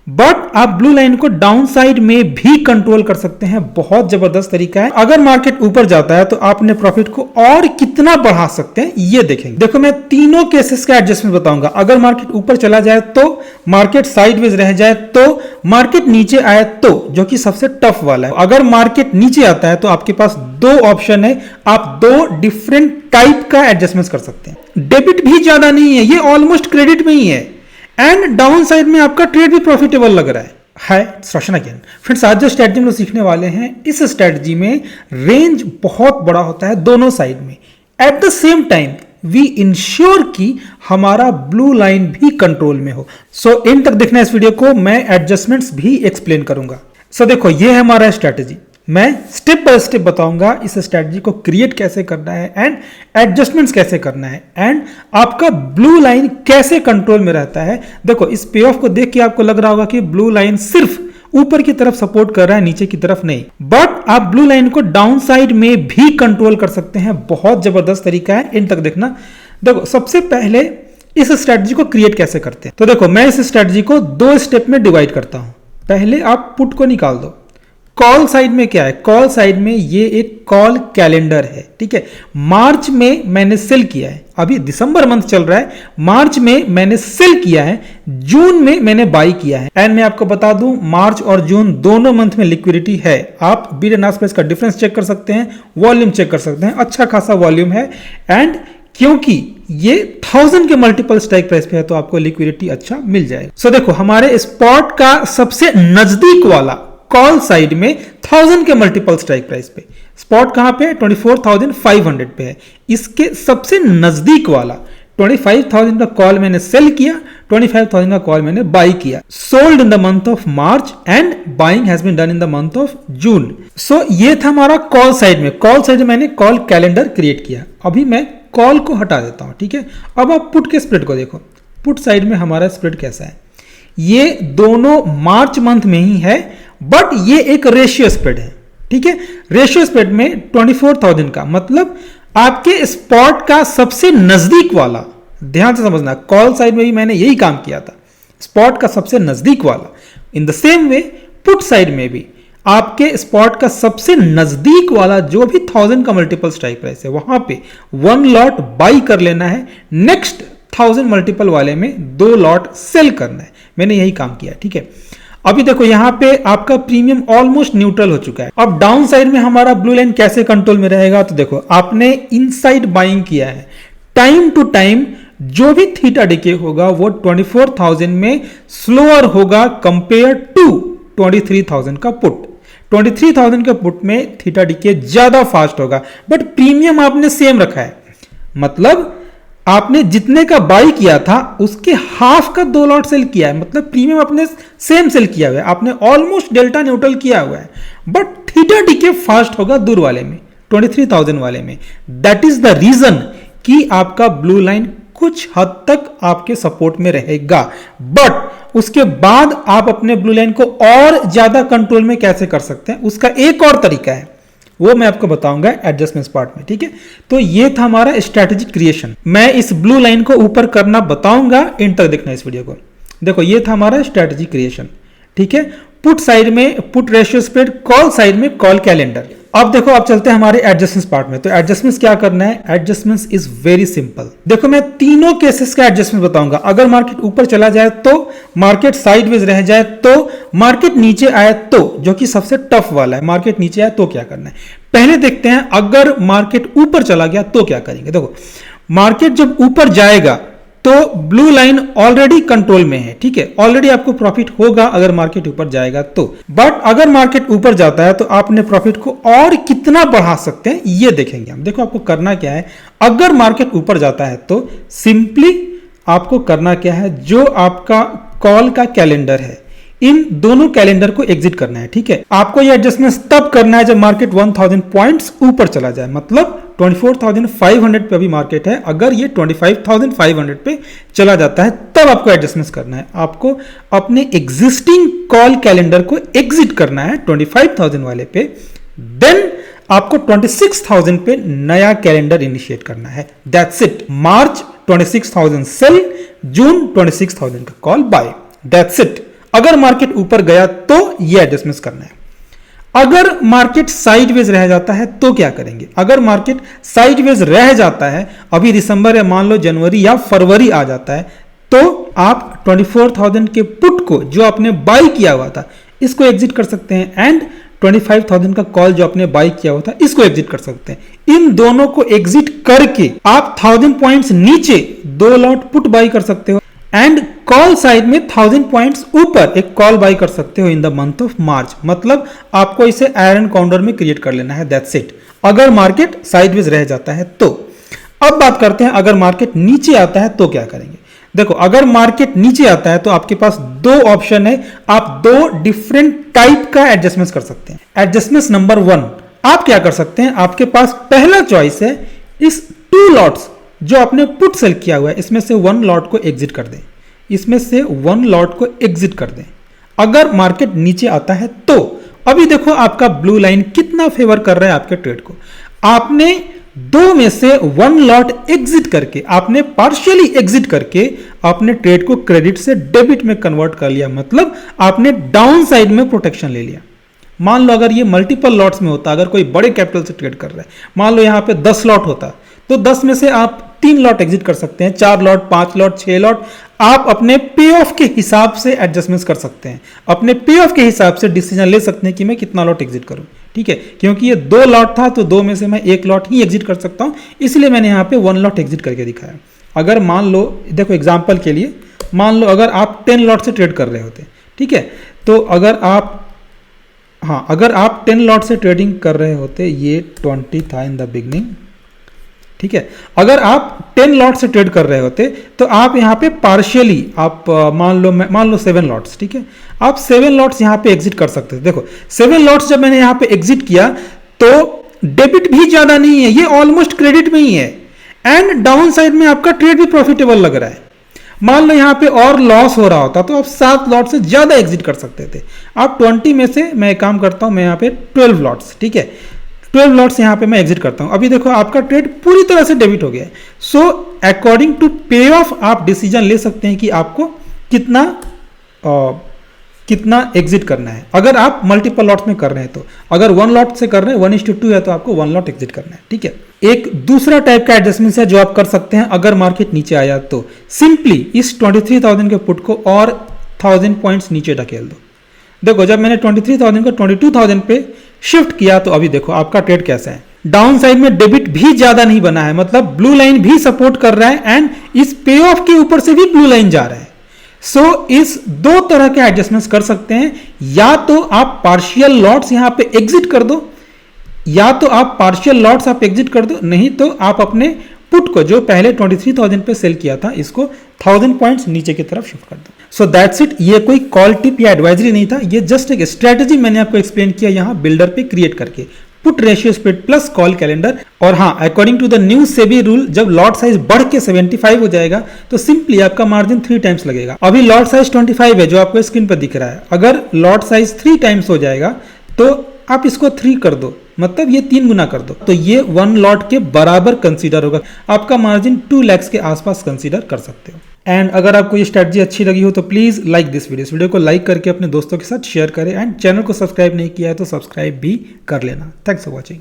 But आप blue line को down side में भी कंट्रोल कर सकते हैं। बहुत जबरदस्त तरीका है। अगर मार्केट ऊपर जाता है तो आप अपने प्रॉफिट को और कितना बढ़ा सकते हैं ये देखेंगे। देखो मैं तीनों केसेस का एडजस्टमेंट बताऊंगा। अगर मार्केट ऊपर चला जाए तो, मार्केट साइडवेज रह जाए तो, मार्केट नीचे आए तो, जो कि सबसे टफ वाला है। अगर मार्केट नीचे आता है तो आपके पास दो ऑप्शन है, आप दो डिफरेंट टाइप का एडजस्टमेंट कर सकते हैं। डेबिट भी ज्यादा नहीं है, ये ऑलमोस्ट क्रेडिट में ही है, एंड डाउन साइड में आपका ट्रेड भी प्रॉफिटेबल लग रहा है। हाय सेशन अगेन फ्रेंड्स, आज जो स्ट्रेटजी हम लोग सीखने वाले हैं, इस स्ट्रेटजी में रेंज बहुत बड़ा होता है दोनों साइड में। At the same time we ensure कि हमारा ब्लू लाइन भी कंट्रोल में हो। सो एंड तक देखना इस वीडियो को, मैं एडजस्टमेंट्स भी एक्सप्लेन करूंगा। सो देखो ये है हमारा स्ट्रेटजी। मैं स्टेप बाय स्टेप बताऊंगा इस स्ट्रेटजी को क्रिएट कैसे करना है एंड एडजस्टमेंट्स कैसे करना है एंड आपका ब्लू लाइन कैसे कंट्रोल में रहता है। देखो इस पे ऑफ को देख के आपको लग रहा होगा कि ब्लू लाइन सिर्फ ऊपर की तरफ सपोर्ट कर रहा है, नीचे की तरफ नहीं। बट आप ब्लू लाइन को डाउन साइड में भी कंट्रोल कर सकते हैं। बहुत जबरदस्त तरीका है, इन तक देखना। देखो सबसे पहले इस स्ट्रेटजी को क्रिएट कैसे करते हैं, तो देखो मैं इस स्ट्रेटजी को दो स्टेप में डिवाइड करता हूं। पहले आप पुट को निकाल दो। कॉल साइड में क्या है, कॉल साइड में ये एक कॉल कैलेंडर है, ठीक है। मार्च में मैंने सेल किया है, अभी दिसंबर मंथ चल रहा है, मार्च में मैंने सेल किया है, जून में मैंने बाई किया है। एंड मैं आपको बता दूं मार्च और जून दोनों मंथ में लिक्विडिटी है। आप बीड एंड आस्क प्राइस का डिफरेंस चेक कर सकते हैं, वॉल्यूम चेक कर सकते हैं, अच्छा खासा वॉल्यूम है। एंड क्योंकि ये 1000 के मल्टीपल स्ट्राइक प्राइस पे है तो आपको लिक्विडिटी अच्छा मिल जाएगा। सो देखो हमारे स्पॉट का सबसे नजदीक वाला कॉल साइड में 1000 के मल्टीपल स्ट्राइक प्राइस पे, स्पॉट कहां पे है 24,500 पे है। इसके सबसे नजदीक वाला 25,000 का कॉल मैंने सेल किया, 25,000 का कॉल मैंने बाई किया। Sold in the month of March and buying has been done in the month of June. So ये था हमारा कॉल साइड में। कॉल साइड में मैंने कॉल कैलेंडर क्रिएट किया। अभी मैं कॉल को हटा देता हूं, ठीक है। अब आप पुट के स्प्लिट को देखो। पुट साइड में हमारा स्प्लिट कैसा है, ये दोनों मार्च मंथ में ही है, बट ये एक रेशियो स्प्रेड है, ठीक है। रेशियो स्प्रेड में 24,000 का मतलब आपके स्पॉट का सबसे नजदीक वाला, ध्यान से समझना, कॉल साइड में भी मैंने यही काम किया था, स्पॉट का सबसे नजदीक वाला। In the same way put side में भी आपके स्पॉट का सबसे नजदीक वाला जो भी 1000 का मल्टीपल स्ट्राइक प्राइस है, वहां पे 1 लॉट बाई कर लेना है, नेक्स्ट 1000 मल्टीपल वाले में 2 लॉट सेल करना है। मैंने यही काम किया, ठीक है। अभी देखो यहां पे आपका प्रीमियम ऑलमोस्ट न्यूट्रल हो चुका है। अब डाउन साइड में हमारा ब्लू लाइन कैसे कंट्रोल में रहेगा, तो देखो आपने इनसाइड बाइंग किया है, टाइम टू टाइम जो भी थीटा डिके होगा वो 24,000 में स्लोअर होगा कंपेयर टू 23,000 का पुट। 23,000 के पुट में थीटा डिके ज्यादा फास्ट होगा, बट प्रीमियम आपने सेम रखा है। मतलब आपने जितने का बाई किया था उसके हाफ का 2 लॉट सेल किया है, मतलब प्रीमियम आपने सेम सेल किया हुआ है, आपने ऑलमोस्ट डेल्टा न्यूट्रल किया हुआ है, बट थीटा डिके फास्ट होगा दूर वाले में, 23,000 वाले में। दैट इज द रीजन कि आपका ब्लू लाइन कुछ हद तक आपके सपोर्ट में रहेगा, बट उसके बाद आप अपने ब्लू लाइन को और ज्यादा कंट्रोल में कैसे कर सकते हैं उसका एक और तरीका है, वो मैं आपको बताऊंगा एडजस्टमेंट पार्ट में, ठीक है। तो ये था हमारा स्ट्रेटेजिक क्रिएशन। मैं इस ब्लू लाइन को ऊपर करना बताऊंगा, इन तक देखना इस वीडियो को। देखो ये था हमारा स्ट्रेटेजिक क्रिएशन, ठीक है। पुट साइड में put ratio spread, call side में कॉल कैलेंडर। अब देखो आप चलते हैं हमारे एडजस्टमेंट्स पार्ट में। तो एडजस्टमेंट्स क्या करना है, एडजस्टमेंट्स इज वेरी सिंपल। देखो मैं तीनों केसेस का एडजस्टमेंट बताऊंगा। अगर मार्केट ऊपर चला जाए तो, मार्केट साइडवेज रह जाए तो, मार्केट नीचे आए तो, जो कि सबसे टफ वाला है, मार्केट नीचे आए तो क्या करना है। पहले देखते हैं अगर मार्केट ऊपर चला गया तो क्या करेंगे। देखो मार्केट जब ऊपर जाएगा तो ब्लू लाइन ऑलरेडी कंट्रोल में है, ठीक है। ऑलरेडी आपको प्रॉफिट होगा अगर मार्केट ऊपर जाएगा तो, बट अगर मार्केट ऊपर जाता है तो आप अपने प्रॉफिट को और कितना बढ़ा सकते हैं ये देखेंगे हम। देखो आपको करना क्या है, अगर मार्केट ऊपर जाता है तो सिंपली आपको करना क्या है, जो आपका कॉल का कैलेंडर है इन दोनों कैलेंडर को एग्जिट करना है, ठीक है। आपको ये एडजस्टमेंट तब करना है जब मार्केट 1000 पॉइंट्स ऊपर चला जाए, मतलब 24,500 पे अभी मार्केट है, अगर ये 25,500 पे चला जाता है तब आपको एडजस्टमेंट करना है। आपको अपने एग्जिस्टिंग कॉल कैलेंडर को एग्जिट करना है 25,000 वाले पे, देन आपको 26,000 पे नया कैलेंडर इनिशिएट करना है। That's it. मार्च 26,000 सेल, जून 26,000 का कॉल बाय, दैट्स इट। अगर मार्केट ऊपर गया तो ये एडजस्टमेंट करना है। अगर मार्केट साइडवेज रह जाता है तो क्या करेंगे? अगर मार्केट साइडवेज रह जाता है, अभी दिसंबर या मान लो जनवरी या फरवरी आ जाता है, तो आप 24,000 के पुट को जो आपने बाई किया हुआ था इसको एग्जिट कर सकते हैं, एंड 25,000 का कॉल जो आपने बाई किया हुआ था इसको एग्जिट कर सकते हैं। इन दोनों को एग्जिट करके आप 1000 पॉइंट्स नीचे 2 लॉट पुट बाई कर सकते हो, एंड कॉल साइड में 1000 पॉइंट्स ऊपर एक कॉल बाई कर सकते हो इन द मंथ ऑफ मार्च। मतलब आपको इसे आयरन काउंटर में क्रिएट कर लेना है, दैट्स इट। अगर मार्केट साइडवेज रह जाता है तो। अब बात करते हैं अगर मार्केट नीचे आता है तो क्या करेंगे। देखो, अगर मार्केट नीचे आता है तो आपके पास 2 ऑप्शन है, आप 2 डिफरेंट टाइप का एडजस्टमेंट कर सकते हैं। एडजस्टमेंट नंबर 1, आप क्या कर सकते हैं, आपके पास पहला चॉइस है इस 2 लॉट्स जो आपने पुट सेल किया हुआ है इसमें से 1 लॉट को एग्जिट कर दें, इसमें से 1 लॉट को एग्जिट कर दें अगर मार्केट नीचे आता है तो। अभी देखो आपका ब्लू लाइन कितना फेवर कर रहा है आपके ट्रेड को। आपने 2 में से 1 लॉट एग्जिट करके, आपने पार्शियली एग्जिट करके आपने ट्रेड को क्रेडिट से डेबिट में कन्वर्ट कर लिया, मतलब आपने डाउन साइड में प्रोटेक्शन ले लिया। मान लो अगर ये मल्टीपल लॉट्स में होता, अगर कोई बड़े कैपिटल से ट्रेड कर रहा है, मान लो यहां पे 10 लॉट होता तो 10 में से आप 3 लॉट एग्जिट कर सकते हैं, 4 लॉट, 5 लॉट, 6 लॉट। आप अपने पे ऑफ के हिसाब से एडजस्टमेंट कर सकते हैं, अपने पे ऑफ के हिसाब से डिसीजन ले सकते हैं कि मैं कितना लॉट एग्जिट करूं, ठीक है। क्योंकि ये 2 लॉट था तो 2 में से मैं 1 लॉट ही एग्जिट कर सकता हूं, इसलिए मैंने यहां पे 1 लॉट एग्जिट करके दिखाया। अगर मान लो, देखो एग्जांपल के लिए मान लो अगर आप 10 लॉट से ट्रेड कर रहे होते, ठीक है, तो अगर आप 10 लॉट से ट्रेडिंग कर रहे होते, ये 20 था इन द बिगनिंग, ठीक है, अगर आप 10 लॉट से ट्रेड कर रहे होते तो आप यहाँ पे पार्शियली आप मान लो 7 लॉट्स, ठीक है, आप 7 लॉट्स यहाँ पे एग्जिट कर सकते थे। देखो 7 लॉट्स जब मैंने यहाँ पे एग्जिट किया तो डेबिट भी ज्यादा नहीं है, ये ऑलमोस्ट क्रेडिट में ही है, एंड डाउन साइड में आपका ट्रेड भी प्रॉफिटेबल लग रहा है। मान लो यहाँ पे और लॉस हो रहा होता तो आप 7 लॉट से ज्यादा एग्जिट कर सकते थे। आप 20 में से, मैं काम करता हूं, मैं यहाँ पे 12 लॉट्स, ठीक है, 12 लॉट्स यहाँ पे मैं एग्जिट करता हूं। अभी देखो आपका ट्रेड पूरी तरह से डेबिट हो गया है। सो अकॉर्डिंग टू पे ऑफ आप डिसीजन ले सकते हैं कि आपको कितना एग्जिट करना है। अगर आप मल्टीपल लॉट्स में कर रहे हैं तो, अगर 1 लॉट से कर रहे हैं 1:2 है तो आपको 1 लॉट एग्जिट करना है, ठीक है। एक दूसरा टाइप का एडजस्टमेंट है जो आप कर सकते हैं अगर मार्केट नीचे आया तो, सिंपली इस 23,000 के पुट को और 1000 पॉइंट्स नीचे ढकेल दो। देखो जब मैंने 23,000 को 22,000 पे शिफ्ट किया तो अभी देखो आपका ट्रेड कैसा है, डाउन साइड में डेबिट भी ज्यादा नहीं बना है, मतलब ब्लू लाइन भी सपोर्ट कर रहा है, एंड इस पे ऑफ के ऊपर से भी ब्लू लाइन जा रहा है। सो इस 2 तरह के एडजस्टमेंट्स कर सकते हैं, या तो आप पार्शियल लॉट्स यहां पे एग्जिट कर दो, या तो आप पार्शियल लॉट्स आप एग्जिट कर दो, नहीं तो आप अपने पुट को जो पहले 23,000 पे सेल किया था इसको 1000 पॉइंट्स नीचे की तरफ शिफ्ट कर दो। So that's it. ये कोई कॉल टिप या एडवाइजरी नहीं था, ये जस्ट एक स्ट्रेटजी मैंने आपको एक्सप्लेन किया यहाँ बिल्डर पे क्रिएट करके, put ratio split plus call calendar. और हाँ, according to the new SEBI rule, जब लॉट साइज बढ़ के 75 हो जाएगा तो सिंपली आपका मार्जिन 3 टाइम्स लगेगा। अभी लॉट साइज 25 है जो आपको स्क्रीन पर दिख रहा है, अगर लॉट साइज 3 टाइम्स हो जाएगा तो आप इसको 3 कर दो, मतलब ये 3 गुना कर दो, तो ये 1 लॉट के बराबर कंसीडर होगा। आपका मार्जिन 2 लाख के आसपास कंसीडर कर सकते हो। एंड अगर आपको ये स्ट्रेटजी अच्छी लगी हो तो प्लीज लाइक दिस वीडियो, इस वीडियो को लाइक करके अपने दोस्तों के साथ शेयर करें, एंड चैनल को सब्सक्राइब नहीं किया है तो सब्सक्राइब भी कर लेना। Thanks for watching.